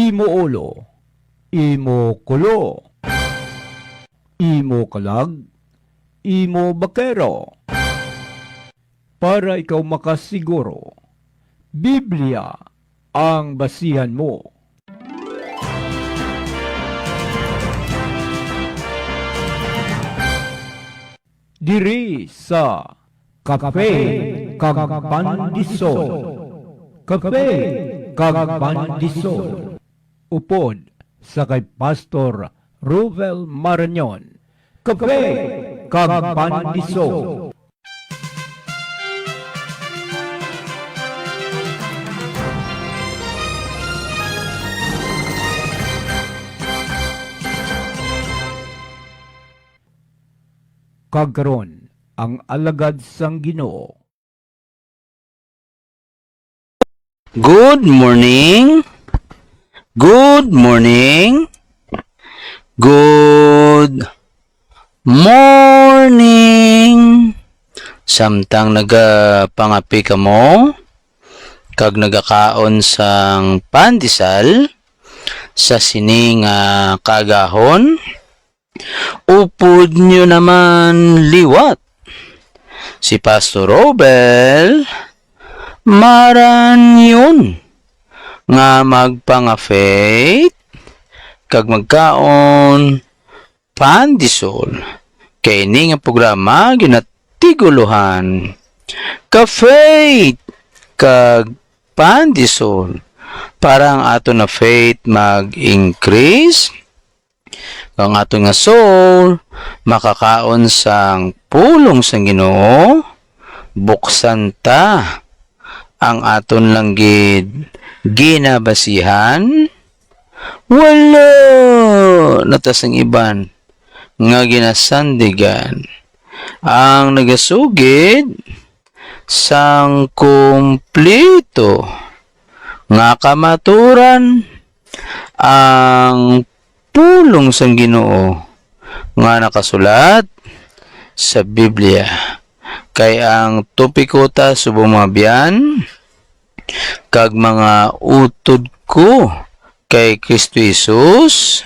imo ulo, imo kulo, imo kalag, imo bakero. Para ikaw makasiguro, Biblia ang basihan mo. Diri sa Kape kag Pandisol. Kape kag Pandisol. Upod sa kay Pastor Ruvel Marañon. Kape kag Pandisol. Kagkaron ang alagad sang Ginoo. Good morning. Good morning. Good morning. Samtang nagapangapi ka mo, kag nagakaon sang pandesal sa sining kagahon, upod nyo naman liwat. Si Pastor Robel Marañon nga magpanga-faith kag magkaon pandisol kay ni nga programa ginatiguluhan ka-faith kag pandisol para ang ato na faith mag-increase, ang ato nga soul makakaon sang pulong sang Ginoo, buksan ta ang aton langgid ginabasihan, wala natasang iban nga ginasandigan ang nagasugid sang kumpleto nga kamaturan ang pulong sang Ginoo nga nakasulat sa Biblia. Kay ang topiko ta subong mga biyan kag mga utod ko kay Kristo Jesus,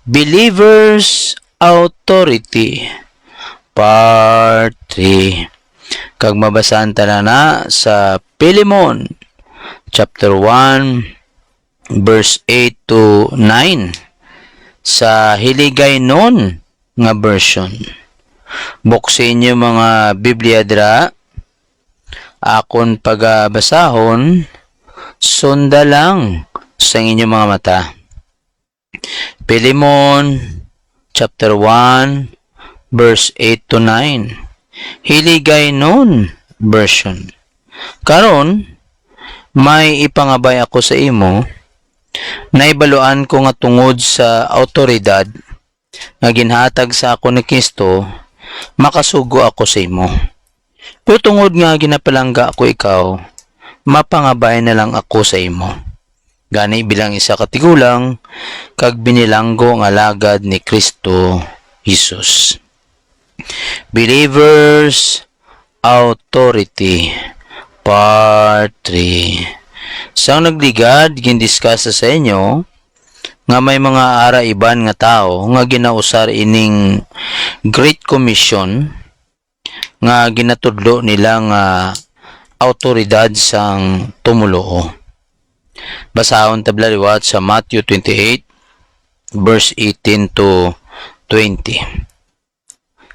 Believers Authority, Part 3. Kag mabasahan ta na sa Pilemon, chapter 1, verse 8 to 9, sa Hiligaynon nga version. Buksin niyo mga Biblia dira, akon pagabasahon, sunda lang sa inyong mga mata. Pilemon, chapter 1, verse 8 to 9, Hiligaynon version. Karon, may ipangabay ako sa imo, naibaluan ko nga tungod sa autoridad nga ginhatag sa ako ni Kristo, makasugo ako sa imo. Pero tungod nga ginapalangga ako ikaw, mapangabay na lang ako sa imo. Gani bilang isa katigulang, kag binilanggo nga alagad ni Kristo Jesus. Believers Authority, Part 3. Sang nagligad, gindiscuss sa inyo, nga may mga araiban nga tao nga ginausar ining Great Commission nga ginatudlo nila nga autoridad sang tumuloo. Basahon tabla liwat sa Matthew 28 verse 18 to 20.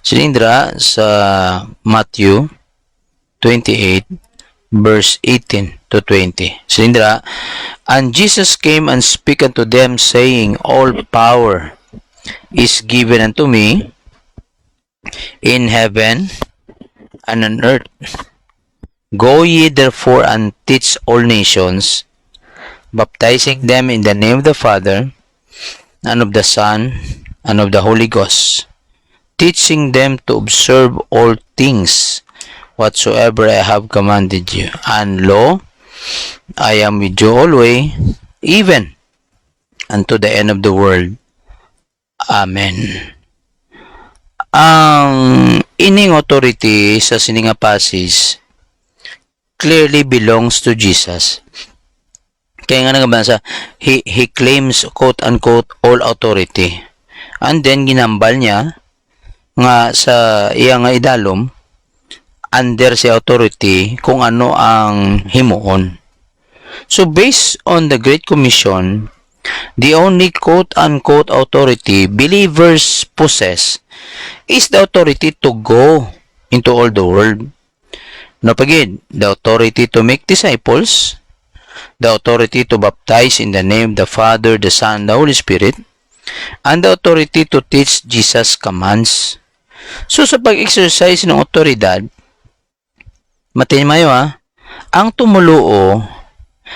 Silindra sa Matthew 28 verse 18 to 20. Silindra, and Jesus came and spake unto them, saying, all power is given unto me in heaven and on earth. Go ye therefore and teach all nations, baptizing them in the name of the Father, and of the Son, and of the Holy Ghost, teaching them to observe all things whatsoever I have commanded you. And lo, I am with you always, even unto the end of the world. Amen. Ang ining authority sa sininga passage clearly belongs to Jesus. Kaya nga nagabasa, he claims quote-unquote all authority. And then ginambal niya nga sa iya nga idalom under si authority kung ano ang himuon. So based on the Great Commission, the only quote-unquote authority believers possess is the authority to go into all the world. No, again, the authority to make disciples, the authority to baptize in the name of the Father, the Son, the Holy Spirit, and the authority to teach Jesus' commands. So, sa pag-exercise ng otoridad, matin mayo ang tumuluo,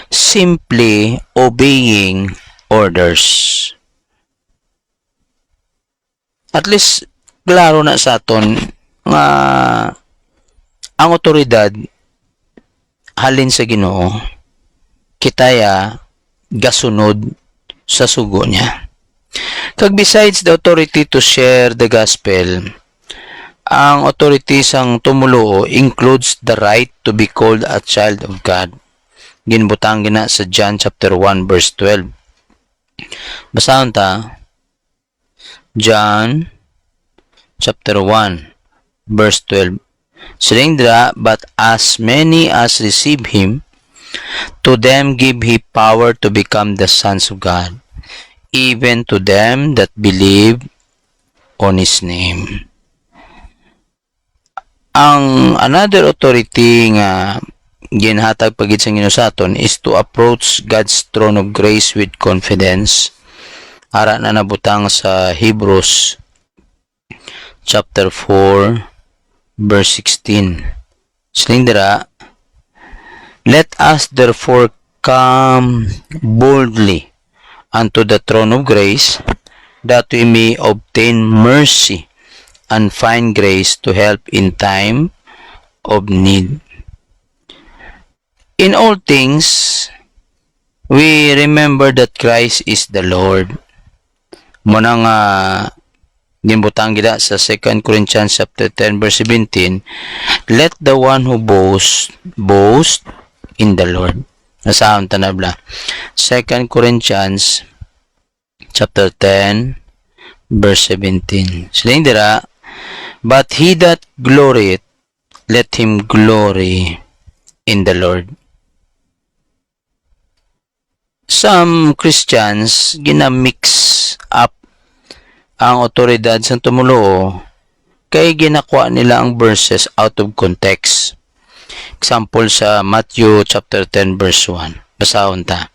simply obeying orders. At least, klaro na sa aton nga ang otoridad halin sa Ginoo kitaya gasunod sa sugo niya. Kag besides the authority to share the gospel, ang authority sang tumuluo includes the right to be called a child of God. Ginbutang gina sa John chapter 1 verse 12. Basahon ta John chapter 1 verse 12. Silindra, but as many as receive him, to them give he power to become the sons of God, even to them that believe on his name. Ang another authority nga ginhatag pagid sa Ginoo sa aton is to approach God's throne of grace with confidence. Ara na nabutang sa Hebrews chapter 4 verse 16. Silindra, let us therefore come boldly unto the throne of grace, that we may obtain mercy and find grace to help in time of need. In all things, we remember that Christ is the Lord. Muna nga gimbutang gida sa 2 Corinthians chapter 10 verse 17, let the one who boast in the Lord. Nasahon tanabla 2 Corinthians chapter 10 verse 17. Siling dira, but he that glorieth, let him glory in the Lord. Some Christians ginamix up ang otoridad sa tumuluo kay ginakuha nila ang verses out of context. Example sa Matthew chapter 10 verse 1. Basahon ta.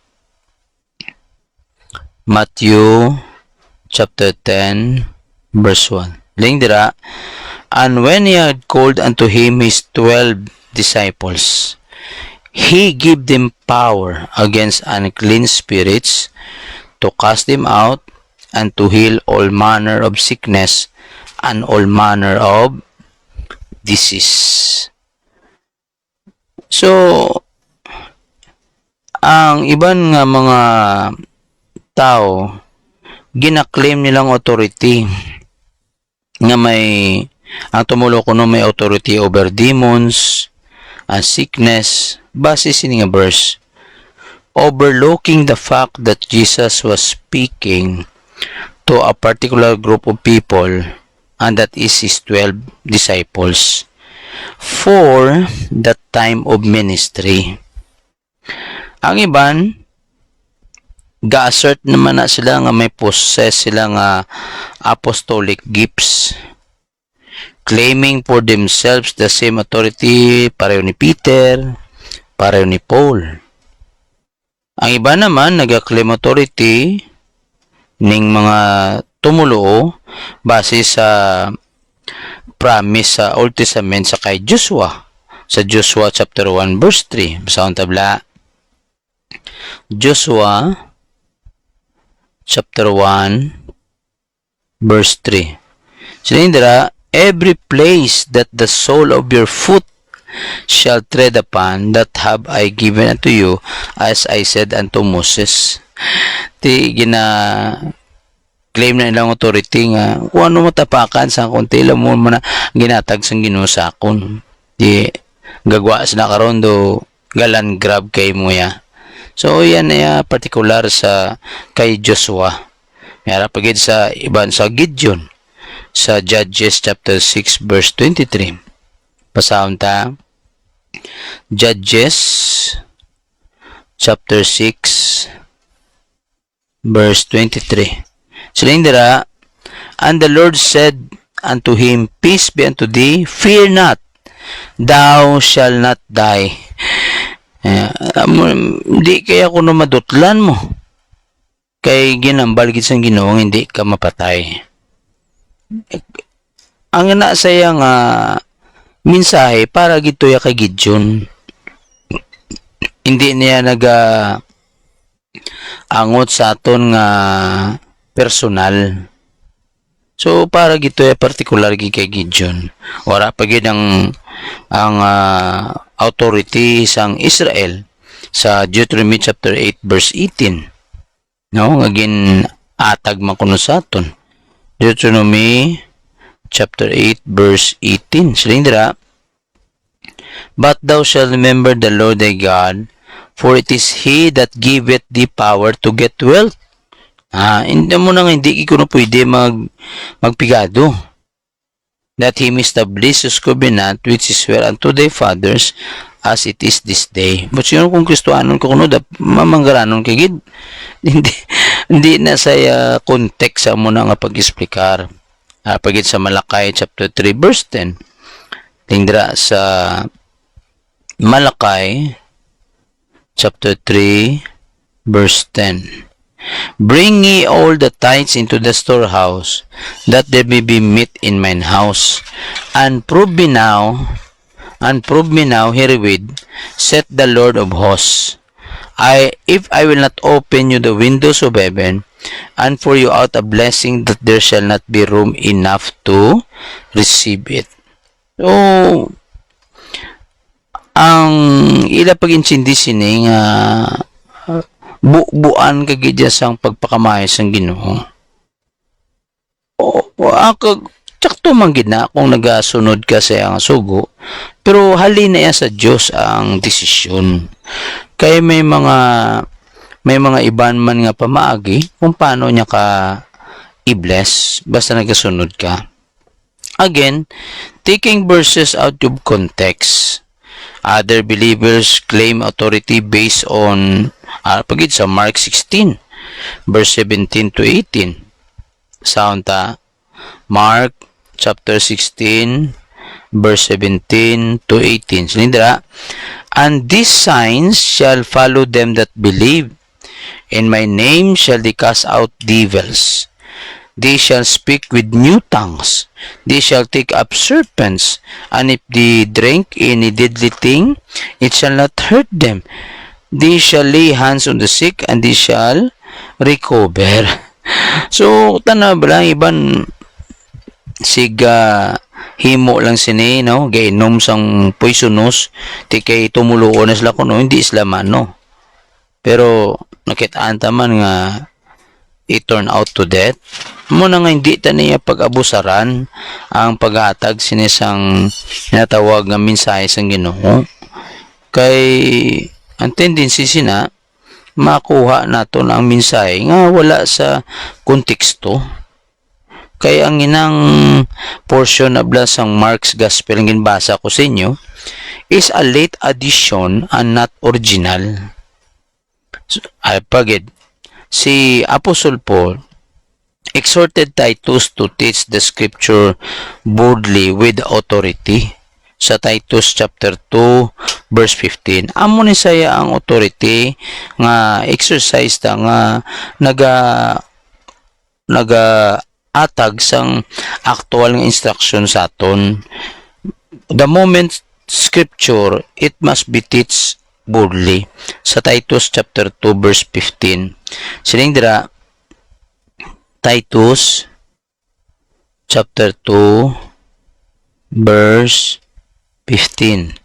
Matthew chapter 10 verse 1. Ling dira, and when he had called unto him his 12 disciples, he gave them power against unclean spirits to cast them out, and to heal all manner of sickness and all manner of disease. So, ang iban nga mga tao, ginaklaim nilang authority nga may, ang tumulo ko no, may authority over demons and sickness, base sini nga verse, overlooking the fact that Jesus was speaking to a particular group of people, and that is his 12 disciples for the time of ministry. Ang iban ga-assert naman na sila nga may possess sila nga apostolic gifts, claiming for themselves the same authority pareho ni Peter, pareho ni Paul. Ang iba naman nag-claim authority ning mga tumulo base sa promise sa Old Testament sa kay Joshua sa Joshua chapter 1 verse 3. Basahon tabla Joshua chapter 1 verse 3. Sinindra, every place that the sole of your foot shall tread upon, that have I given unto you, as I said unto Moses. Ti claim na ilang authority nga kung ano matapakan sa konti lang mo na ginatag sang Ginoo sakon. Di gagwa sila karon do galan grab kay mo ya. So yan ay particular sa kay Joshua. Mayara pagid sa iban sa Gideon sa Judges chapter 6 verse 23. Pasahon ta. Judges chapter 6 verse 23. Silindira, and the Lord said unto him, Peace be unto thee, fear not, thou shalt not die. Hindi kaya kuno madutlan mo. Kay ginambal gid sang Ginoo hindi ka mapatay. Ang na saya nga mensahe para gito ya kay Gideon. Hindi niya angot sa aton nga personal. So para gito ya particular gi kay Gideon. Ora pa gid ang authority sang Israel sa Deuteronomy chapter 8 verse 18. No, ngagin atag man kuno sa aton. Deuteronomy chapter 8 verse 18. Silindra, but thou shalt remember the Lord thy God, for it is He that giveth thee power to get wealth. Hindi mo na nga hindi ko na pwede magpigado. That He may establish His covenant which is swear unto thy fathers as it is this day. But sino kung Kristohanon ko kuno mamanggaranon kay gid. Hindi na sa context sa mo na nga pag-explicar. Pagit sa Malakay chapter 3 verse 10. Tingdra sa Malakay chapter 3 verse 10. Bring ye all the tithes into the storehouse, that there may be meat in mine house, and prove me now herewith, saith the Lord of hosts, if I will not open you the windows of heaven, and pour you out a blessing that there shall not be room enough to receive it. So, ang ila pag-insindi sining buuan kagidya sang pagpakamay sang Ginoo. Tsakto man gid na kung nagasunod ka sa iyang sugo, pero halin na sa Dios ang desisyon. Kay may mga iban man nga pamaagi kung paano niya ka i-bless basta nagasunod ka. Again, taking verses out of context, other believers claim authority based on pagid sa Mark 16 verse 17 to 18. Sound ta? Mark chapter 16 verse 17 to 18. Silindra, and these signs shall follow them that believe. In my name shall they cast out devils. They shall speak with new tongues. They shall take up serpents. And if they drink any deadly thing, it shall not hurt them. They shall lay hands on the sick, and they shall recover. So, tanaw ba lang iban siga himo lang sini, no? Gainom sang poisonous, ti kay tumuloon na sila kuno, hindi sila mano. Pero, nakitaan taman nga it turn out to death. Muna nga hindi ta niya pag-abusaran ang paghatag sinisang natawag nga mensahe sang Ginoo. Kay ang tendency sina makuha naton ang mensahe nga wala sa konteksto. Kaya ang inang portion na sang Mark's Gospel ang ginbasa ko sa inyo is a late addition and not original. So, pagid si Apostle Paul exhorted Titus to teach the scripture boldly with authority sa Titus chapter 2 verse 15. Amo ni saya ang authority nga exercise ta nga naga atag sang actual nga instruction sa aton. The moment scripture, it must be teach boldly. Sa Titus chapter 2 verse 15. Silindra, Titus chapter 2 verse 15.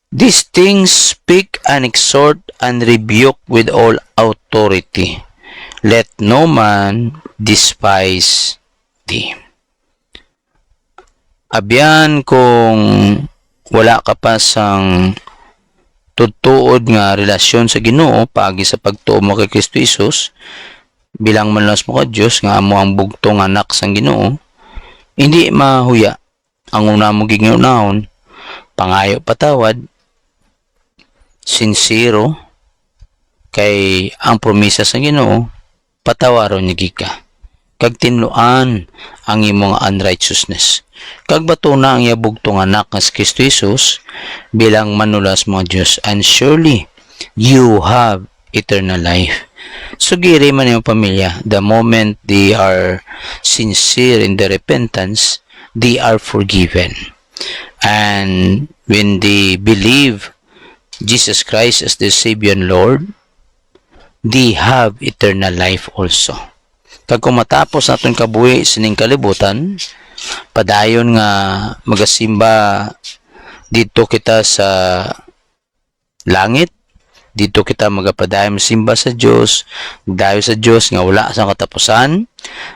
These things speak and exhort and rebuke with all authority. Let no man despise thee. Abyan kung wala ka pa sang tutuod nga relasyon sa Ginoo paagi sa pagtuo mo kay Kristo Jesus bilang manlas mo ka Dios nga amo ang bugtong anak sang Ginoo, hindi mahuya ang una mo gigunahon, pangayo patawad, sincero kay ang promesa sa Ginoo patawaron ni ka kag tinluan ang imong unrighteousness kag batuna ang yabugtong anak nga si Kristo Jesus bilang manulas mo Dios, and surely you have eternal life. So giri man yung pamilya, the moment they are sincere in their repentance, they are forgiven, and when they believe Jesus Christ as their Savior and Lord, they have eternal life also. Kag kung matapos naton kabuhi sining kalibutan, padayon nga magasimba dito kita sa langit, dito kita magapadayon simba sa Dios, dayo sa Dios nga wala sang katapusan,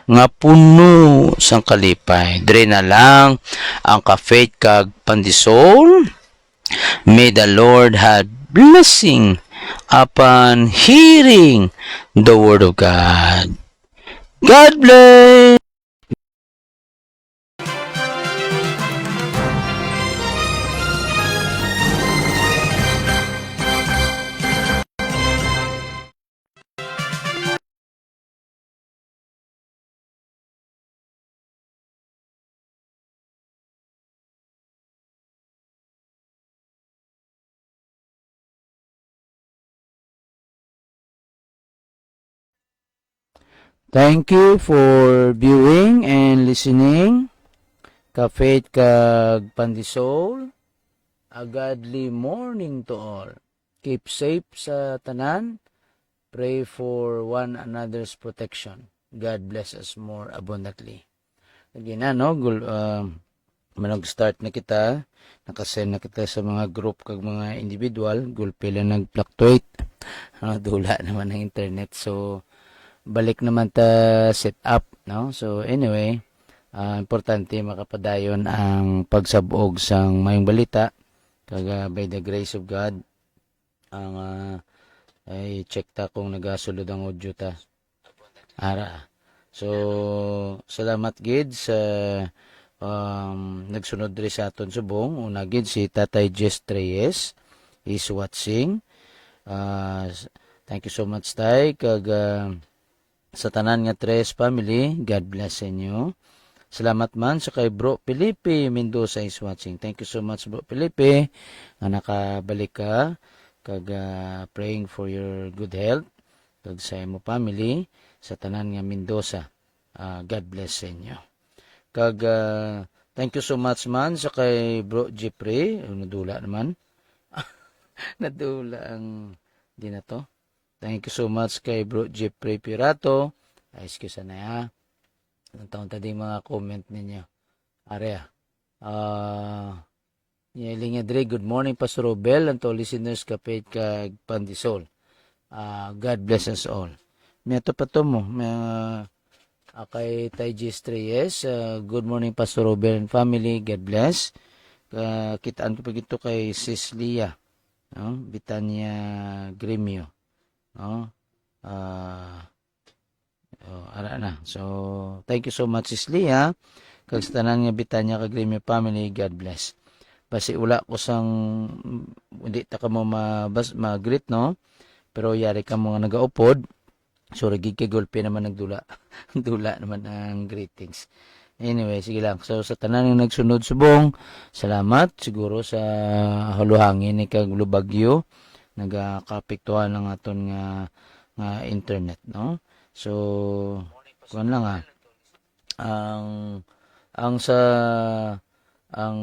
nga puno sang kalipay. Dire na lang ang ka-faith kag pandisol. May the Lord have blessing upon hearing the word of God. God bless! Thank you for viewing and listening. Ka-faith kag pandisol. A godly morning to all. Keep safe sa tanan. Pray for one another's protection. God bless us more abundantly. Again no, mag-start na kita. Nakasend na kita sa mga group kag mga individual. Gulpi lang nag-fluctuate. Dula naman ng internet. So, balik naman ta set up, no? So anyway, importante makapadayon ang pagsabog sang mayong balita kag by the grace of God ang ay check ta kung nagasulod ang audio ta ara. So salamat gid sa nagsunod diri sa aton subong. Una gid si Tatay Jess Reyes is watching. Thank you so much tay kag sa tanan nga Tres family, God bless sa inyo. Salamat man sa kay Bro Felipe Mendoza is watching. Thank you so much Bro Felipe nga nakabalik ka kag praying for your good health kag sa imo family sa tanan nga Mendoza. God bless sa inyo. Kag thank you so much man sa kay Bro Jeffrey, nadula naman. Nadula ang di na to. Thank you so much kay Bro Jeffrey Pirato. Excuse na ya. Anong taon tadi mga comment ninyo. Area. Yeling Adre, good morning Pastor Robel and to listeners kapit kag pandisol. God bless us all. May ito pa to mo. Kay Taijis Reyes, good morning Pastor Robel and family. God bless. Kitaan ko pa gito kay Sis Lia. No? Bitanya Gremio. No? Ara na. So, thank you so much, Sis Lia. Kag sa tanan nga bitanya kag Gremio family, God bless. Basi ula ko sang hindi ta ka mo mag-greet, no? Pero yari ka mo nga nagaupod. So, ragig kay gulpi naman nagdula. Dula naman ang greetings. Anyway, sige lang. So, sa tanan nga nagsunod subong, salamat siguro sa haluhangin ni kag lubagyo. Nagakapektuhan ng aton nga internet, no? So, kuan lang ang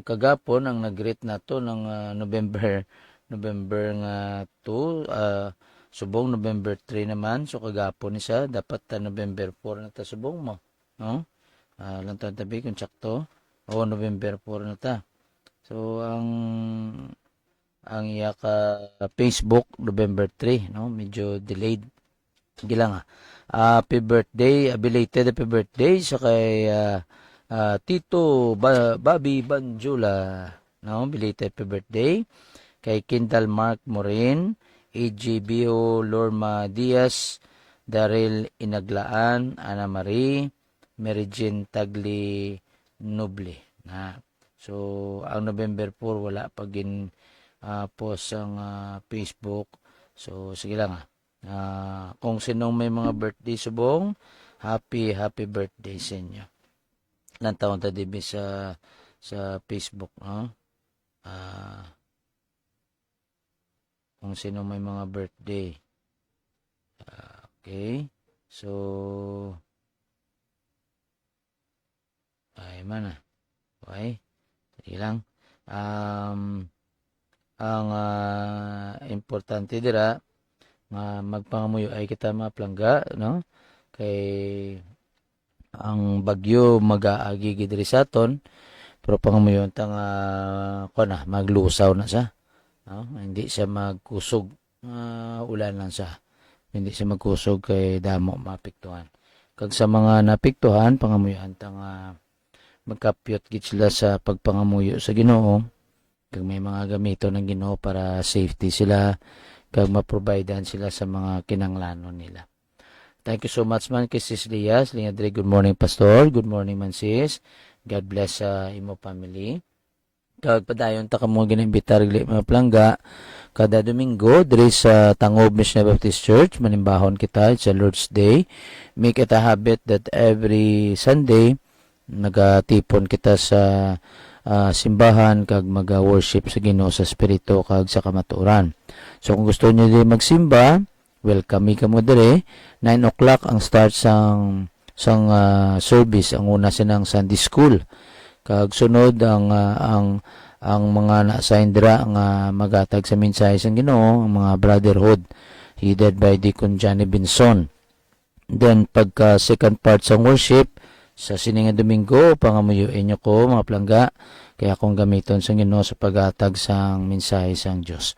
kagapon ang nag-greet nato ng November nga 2, subong November 3 naman. So kagapon isa dapat November 4 na ta subong mo, no? Lantan tabi kung sakto. November 4 na ta. So ang iya ka Facebook November 3, no? Medyo delayed. Gilang happy birthday, belated happy birthday sa kay Tito Bobby Banjula, no? Belated happy birthday. kay Kindal Mark Morin, A.J. Bio, Lorma Diaz, Daryl Inaglaan, Ana Marie, Mary Jean Tagli Noble. So, ang November 4, wala pa gin post ang Facebook. So, sige lang kung sinong may mga birthday subong, happy birthday sa inyo. Ilang taon ta dibi sa Facebook, no? Kung sino may mga birthday. Okay. So, ay man okay. Sige lang. Ang importante dira nga magpangamuyo ay kita maplangga, no? Kay ang bagyo mag-aagi diri sa aton, pero pangamuyo tang maglusaw na sa, no? Hindi siya magkusog, ulan lang sa. Hindi siya magkusog kay damo mapiktuhan. Kag sa mga napiktuhan, pangamuyoan tang magkapyot gid sila sa pagpangamuyo sa Ginoo. Kag may mga gamito ng Ginoo para safety sila, kag maprovidean sila sa mga kinanglanon nila. Thank you so much man kay Sis Lias. Lingadre, good morning Pastor. Good morning man sis. God bless sa imo family. Kag padayon ta kamo ginimbitar mga plangga kada Domingo diri sa Tangob Missionary Baptist Church. Manimbahon kita sa Lord's Day. Make it a habit that every Sunday nagatipon kita sa simbahan kag mag-worship sa Ginoo sa Espiritu kag sa kamatuoran. So kung gusto niyo din magsimba, welcome ka mo dire. 9 o'clock ang start sang service. Ang una sinang Sunday School. Kag sunod ang mga na-assign dira nga magatag sa mensahe sang Ginoo, ang mga brotherhood headed by Deacon Johnny Binson. Then pagka second part sang worship sa sininga Domingo, pangamuyuin niyo ko mga plangga, kaya akong gamiton sa Ginoo sa paghatag sang mensahe sang Dios.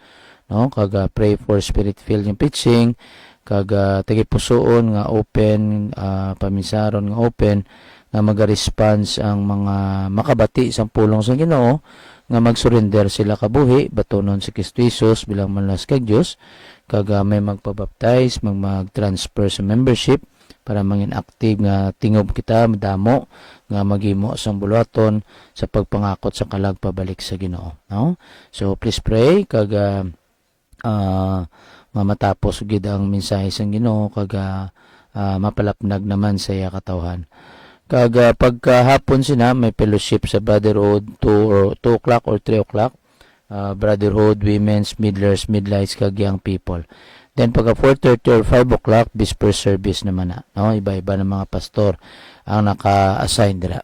No, kag pray for spirit-filled yung preaching, kag tagipusoon nga open, pamisaron nga open, nga maga-response ang mga makabati sang pulong sang Ginoo, nga mag-surrender sila kabuhi, batonon si Kristo Jesus bilang manlas kag Dios, kag may magpabaptize, mag-transfer sa membership, para mangin active nga tingob kita madamo nga maghimo sang buluhaton sa pagpangakot sa kalag pabalik sa Ginoo, no? So please pray kag matapos gid ang mensahe sang Ginoo kag mapalapnag naman sa iya katawhan. Kag pagkahapon sina may fellowship sa Brotherhood 2 o'clock or 3 o'clock. Brotherhood, Women's, Midlers, Midlights kag Young People. Then pagka 4:30 or 5 o'clock, Vesper service naman na. No? Iba-iba ng mga pastor ang naka-assign dira.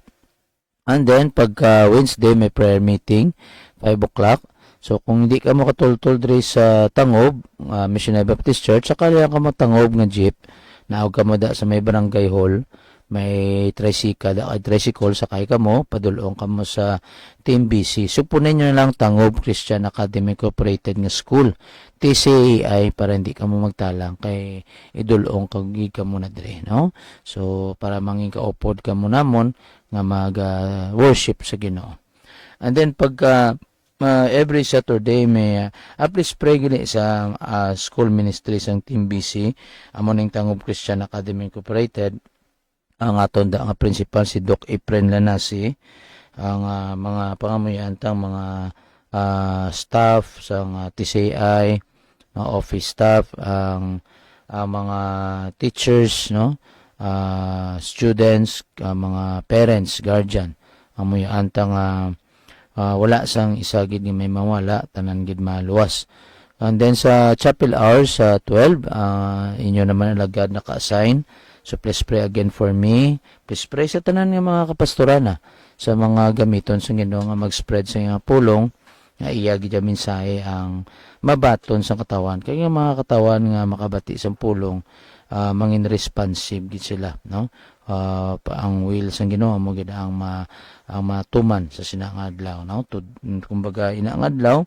And then pagka Wednesday may prayer meeting, 5 o'clock. So kung hindi ka makatultol diri sa Tangob, Missionary Baptist Church, saka lang ka matangob nga jeep, naog ka mo da sa may barangay hall, may tricycle sakay ka mo, padulong ka mo sa Team BC. Supunin nyo na lang Tangob Christian Academy Incorporated nga school, TCAI, para hindi ka mo magtalang kay idulong kag ka mo na dire, no? So para mangin ka upod ka mo namon nga mag worship sa Ginoo. And then pagka every Saturday may please pray gini sa school ministry sang Team BC, amo ning Tangob Christian Academy Incorporated. Ang aton da nga principal si Doc Efren Lanasi, ang mga pangamuyantang mga staff sa TCI, office staff, ang mga teachers, no, students, mga parents, guardian, amuyantang wala sang isa gid may mawala, tanan gid maluwas. And then sa chapel hours sa 12, inyo naman alagad naka-assign. So please pray again for me. Please pray sa tanan nga mga kapastorana sa mga gamiton sa Ginoo nga mag-spread sa nga pulong nga iya gid mensahe ang mabaton sa katawan. Kaya nga mga katawan nga makabati sa pulong, mangin responsive gid sila, no? Ang will sa Ginoo mo gid ang matuman sa sinang adlaw, no? Kumbaga inang adlaw,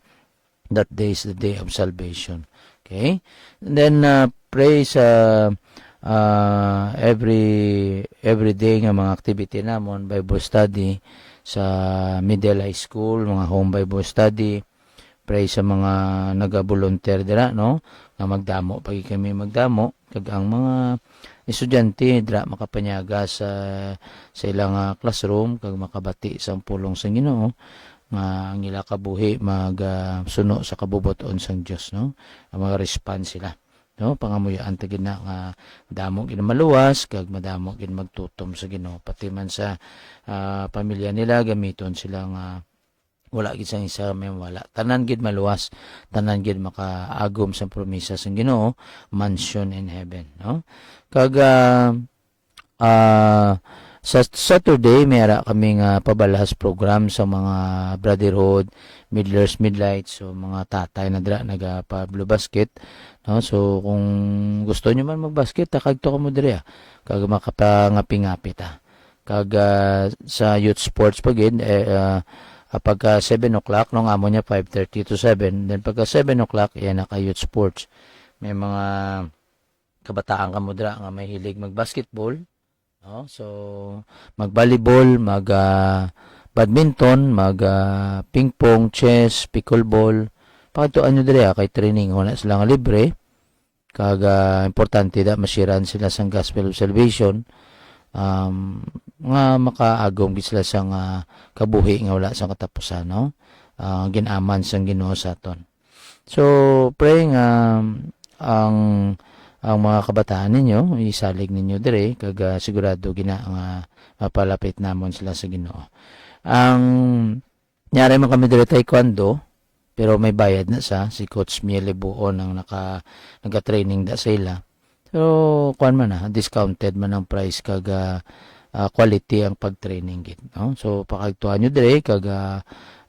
that day is the day of salvation. Okay? And then pray sa every day nga mga activity namon, Bible study sa middle high school, mga home Bible study, pray sa mga naga-volunteer dira, no, nga magdamo pagi kami magdamo kag ang mga estudyante dira makapanyaga sa ilang classroom kag makabati sa pulong sa Ginoo nga ang ila kabuhi suno sa kabubuton sang Dios, no, ang mga response sila, no, pangamuyaan ta gid na nga damo gid maluwas kag madamo gid magtutom sa Ginoo pati man sa pamilya nila gamiton sila nga wala gid sang isa may wala tanan gid maluwas, tanan gid makaagom sa promesa sang Ginoo, mansion in heaven, no. Kag sa Saturday mayara kaming pabalahas program sa mga brotherhood, midlers, midlights, so mga tatay na dira nagapa-blue basket, no. So kung gusto nyo man magbasket kagto ka mo diri kag makapangapi-ngapi ta. Kag sa youth sports pagid pagka 7 o'clock nung amo niya 5:30 to 7, then pagka 7 o'clock yan naka youth sports. May mga kabataan ka mo dira nga may hilig magbasketball, no? So mag-volleyball, badminton, ping pong, chess, pickleball. Pakituan nyo diri kay training wala sila nga libre. Kag importante da masiran sila sang gospel of salvation. Nga makaagom gid sila sang kabuhi nga wala sang katapusan, no. Ginaman sang Ginoo sa aton. So praying ang mga kabataan ninyo isalig ninyo dire kag sigurado gina nga mapalapit namon sila sa Ginoo. Ang nyari man kami dire taekwondo pero may bayad na si Coach Miele Buon ang naga-training da sa ila. So kuan man discounted man ang price kag quality ang pag-training gid, no. So pakagtuan nyo dire kag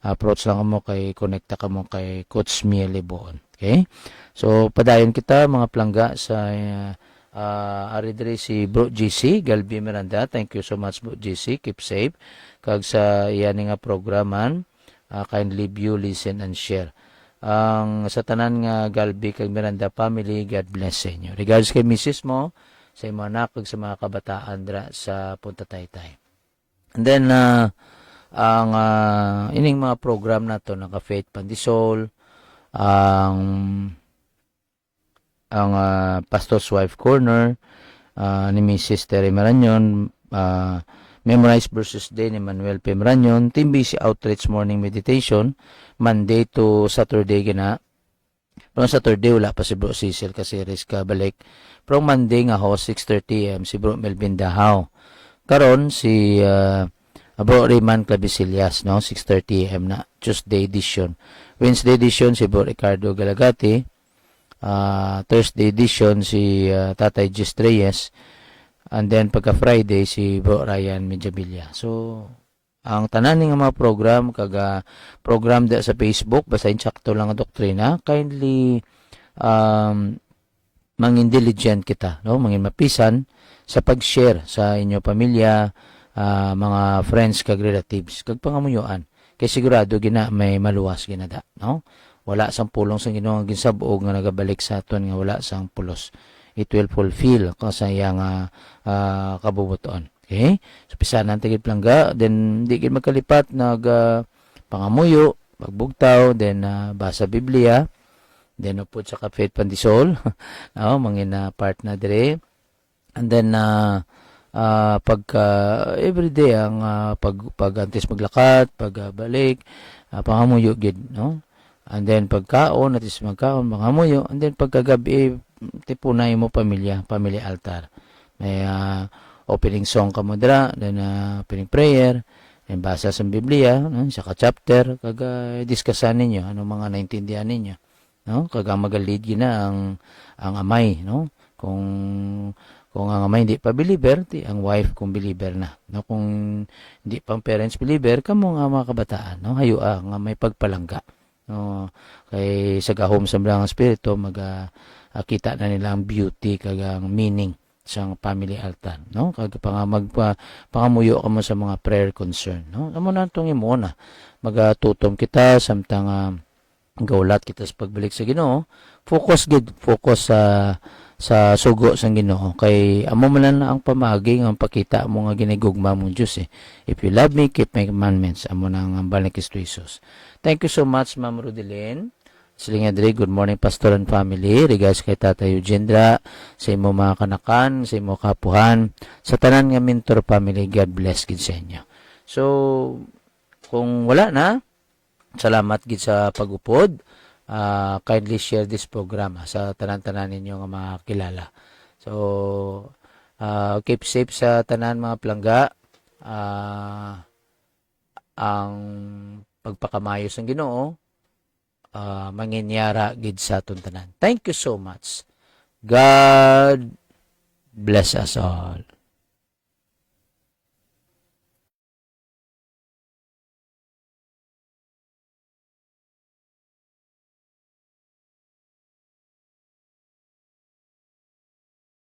approach lang mo kay connecta ka mo kay Coach Miele Buon. Okay? So padayon kita mga plangga sa ari dire si Bro GC Galbi Miranda. Thank you so much Bro GC, keep safe. Kag sa iyan nga programan kindly view, listen and share. Ang sa tanan nga Galbi kag Miranda family, God bless sa inyo. Regards kay Mrs. mo, sa mga anak kag sa mga kabataan dra sa Punta Taytay. And then ang ining mga program nato naka Faith Pandisol, ang Pastor's Wife Corner ni Mrs. Terry Maranyon, Memorize versus Day ni Manuel P. Maranyon, Team BC Outreach Morning Meditation, Monday to Saturday gina. Pero Saturday wala pa si Bro Cecil kasi ka balik. Pero Monday nga ho 6:30 am si Bro Melvin Dahaw. Karon si Bro Rayman Clavisillas, no, 6:30 am na Tuesday edition. Wednesday edition si Bro Ricardo Galagati. Thursday edition si Tatay Gis Reyes. And then pagka Friday si Bro Ryan Medjabilia. So ang tanan nga mga program kag program da sa Facebook basahin sakto lang ang doktrina, kindly mangin diligent kita, no, mangin mapisan sa pag-share sa inyo pamilya, mga friends kag relatives kag pangamuyuan kay sigurado gina may maluwas ginada, no. Wala sang pulong sang Ginoo nga ginsab-og nga nagabalik sa aton nga wala sang pulos. It will fulfill kasayang kabubuton. Okay? So, pisanan tigil plangga, then di gid magkalipat, pangamuyo, pagbugtaw, then basa Biblia, then upod sa Faith Pandisol, no, mangin part na dire. And then, pagka everyday, ang pag-antis maglakad, pagbalik, pangamuyo gid, no? And then, pagkaon, atis magkaon, pangamuyo, and then pagkagabi, tipunay mo family altar. May opening song ka mo dira, then opening prayer, then basa sa Biblia, no, sa chapter, kag diskussan ninyo ano mga naintindihan ninyo, no, kag magalid gina ang amay, no, kung ang amay hindi pa believer, ang wife kung believer na, no, kung hindi pang parents believer, kamo nga mga kabataan, no, hayo nga may pagpalangga, no, kay sa gahom sa mga espiritu kita na nila ang beauty kag ang meaning sa family altar, no, kag pangamuyo ka mo sa mga prayer concern, no. Amo na tong imo na magatutom kita samtang gaulat kita sa pagbalik sa Ginoo, focus sa sugo sang Ginoo, kay amo man na ang pamagi nga pakita mo nga ginigugma mong Dios If you love me, keep my commandments. Amo na ang hambal ni Kristo Jesus. Thank you so much, Ma'am Rodelyn. Silinga diri, good morning pastor and family. Regards kay Tatay Eugenia, sa imo mga kanakan, sa imo kapuhan, sa tanan nga Mentor family, God bless gid sa inyo. So, kung wala na, salamat gid sa pagupod. Kindly share this program sa tanan-tanan ninyo nga mga kilala. So, keep safe sa tanan mga plangga. Ang pagpakamayos ng Ginoo, manginyara gid sa atong tanan. Thank you so much. God bless us all.